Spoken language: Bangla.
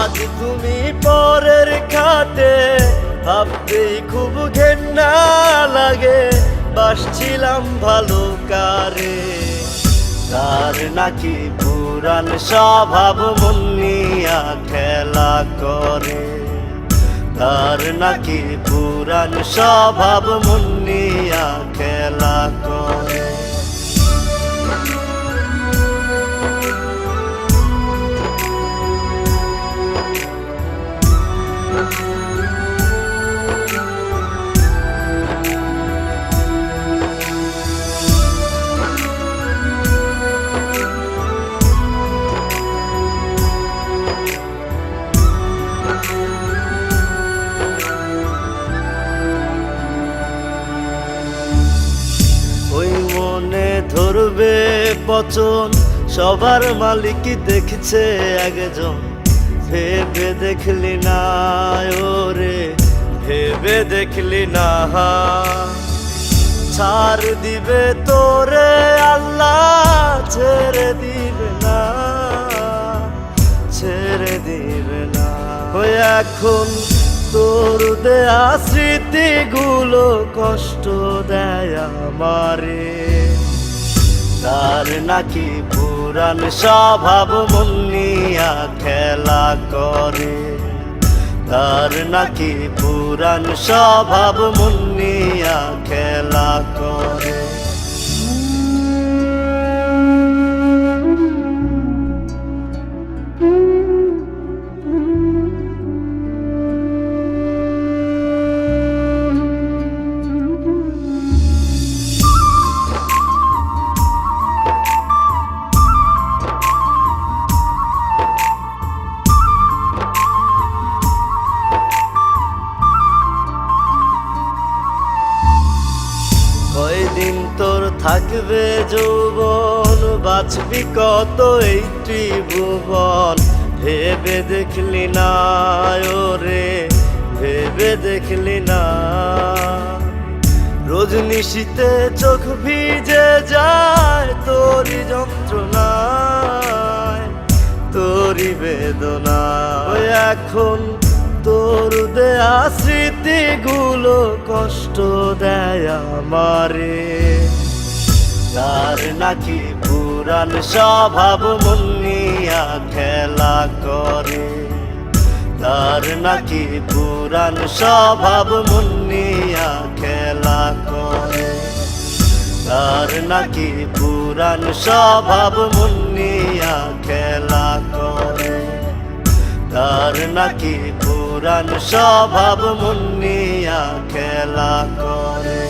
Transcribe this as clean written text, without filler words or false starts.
আজ তুমি পরের খাটে, ভাবতেই খুব ঘেন্না লাগে। বাসছিলাম ভালো কারে, তার নাকি পুরান স্বভাব মন নিয়া খেলা করে। তার নাকি পুরান স্বভাব মন নিয়া খেলা করে। ধরবে বচন, সবার মালিক দেখছে একজন। ভেবে দেখলি না ওরে, ভেবে দেখলি না। ছাড় দিবে তোরে আল্লাহ, ছেড়ে দিবে না, ছেড়ে দিবে না। ওই এখন তোর দেয়া স্মৃতিগুলো কষ্ট দেয় আমারে। তার নাকি পুরান স্বভাব মন নিয়া খেলা করে। তার নাকি পুরান স্বভাব মন নিয়া খেলা করে। কয়দিন তোর থাকবে যৌবন, বাঁচবি কত এই ত্রিভুবন। ভেবে দেখলি না ওরে, ভেবে দেখলি না। রজনিশীতে চোখ ভিজে যায় তোরি যন্ত্রণায়, তোরি বেদনা। এখন তোর দেয়া স্মৃতিগুলো কষ্ট দেয় আমারে। তার নাকি পুরান স্বভাব মন নিয়া খেলা করে। তার নাকি পুরান স্বভাব মন নিয়া খেলা করে। তার নাকি পুরান স্বভাব মন নিয়া খেলা করে। তার নাকি পুরান স্বভাব মন নিয়া খেলা করে।